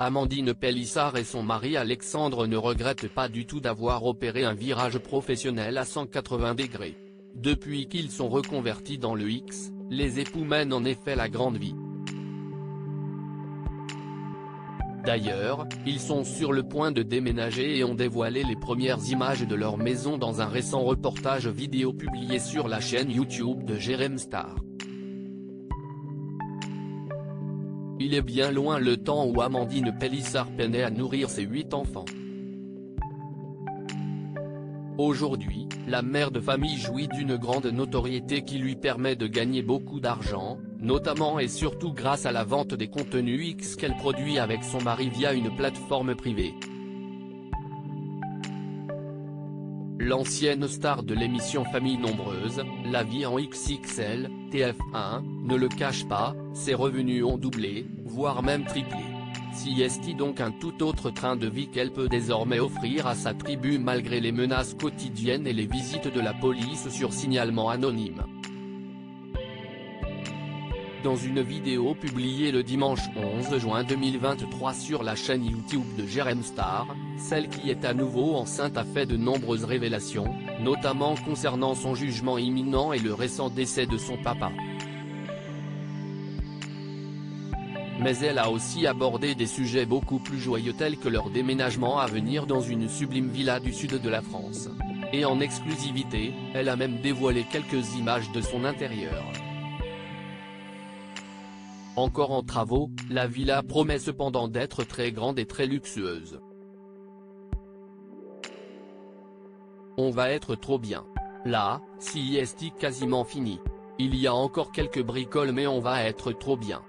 Amandine Pélissard et son mari Alexandre ne regrettent pas du tout d'avoir opéré un virage professionnel à 180 degrés. Depuis qu'ils sont reconvertis dans le X, les époux mènent en effet la grande vie. D'ailleurs, ils sont sur le point de déménager et ont dévoilé les premières images de leur maison dans un récent reportage vidéo publié sur la chaîne YouTube de Jérém Star. Il est bien loin le temps où Amandine Pélissard peinait à nourrir ses 8 enfants. Aujourd'hui, la mère de famille jouit d'une grande notoriété qui lui permet de gagner beaucoup d'argent, notamment et surtout grâce à la vente des contenus X qu'elle produit avec son mari via une plateforme privée. L'ancienne star de l'émission Famille Nombreuse, La vie en XXL, TF1, ne le cache pas, ses revenus ont doublé, voire même triplé. Si est donc un tout autre train de vie qu'elle peut désormais offrir à sa tribu malgré les menaces quotidiennes et les visites de la police sur signalement anonyme. Dans une vidéo publiée le dimanche 11 juin 2023 sur la chaîne YouTube de Jérém Star, celle qui est à nouveau enceinte a fait de nombreuses révélations, notamment concernant son jugement imminent et le récent décès de son papa. Mais elle a aussi abordé des sujets beaucoup plus joyeux tels que leur déménagement à venir dans une sublime villa du sud de la France. Et en exclusivité, elle a même dévoilé quelques images de son intérieur. Encore en travaux, la villa promet cependant d'être très grande et très luxueuse. On va être trop bien. Là, si est quasiment fini. Il y a encore quelques bricoles mais on va être trop bien.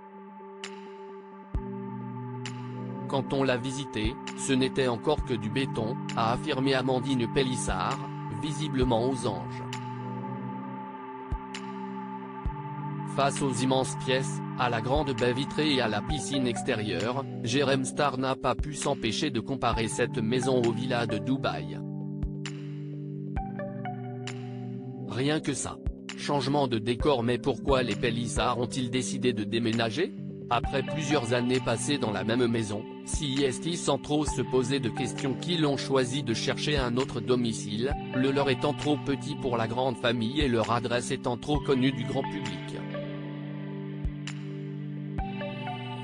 Quand on l'a visité, ce n'était encore que du béton, a affirmé Amandine Pélissard, visiblement aux anges. Face aux immenses pièces, à la grande baie vitrée et à la piscine extérieure, Jérém Star n'a pas pu s'empêcher de comparer cette maison aux villas de Dubaï. Rien que ça. Changement de décor. Mais pourquoi les Pélissard ont-ils décidé de déménager? Après plusieurs années passées dans la même maison, si sans trop se poser de questions qu'ils ont choisi de chercher un autre domicile, le leur étant trop petit pour la grande famille et leur adresse étant trop connue du grand public.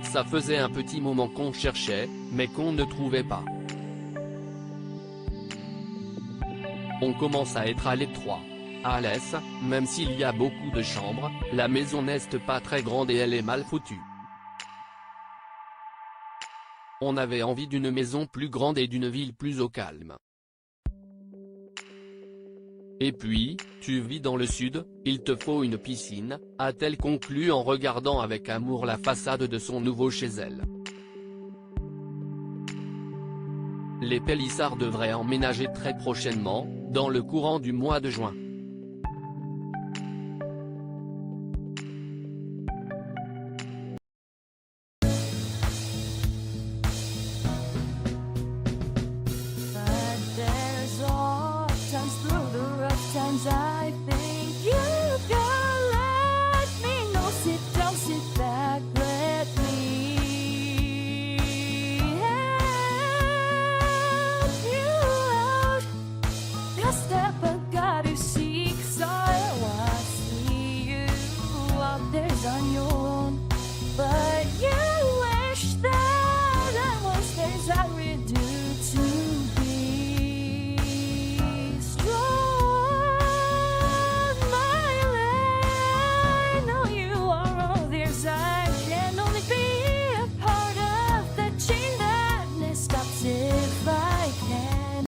Ça faisait un petit moment qu'on cherchait, mais qu'on ne trouvait pas. On commence à être à l'étroit. À l'aise, même s'il y a beaucoup de chambres, la maison n'est pas très grande et elle est mal foutue. On avait envie d'une maison plus grande et d'une ville plus au calme. Et puis, tu vis dans le sud, il te faut une piscine, a-t-elle conclu en regardant avec amour la façade de son nouveau chez elle. Les Pélissard devraient emménager très prochainement, dans le courant du mois de juin.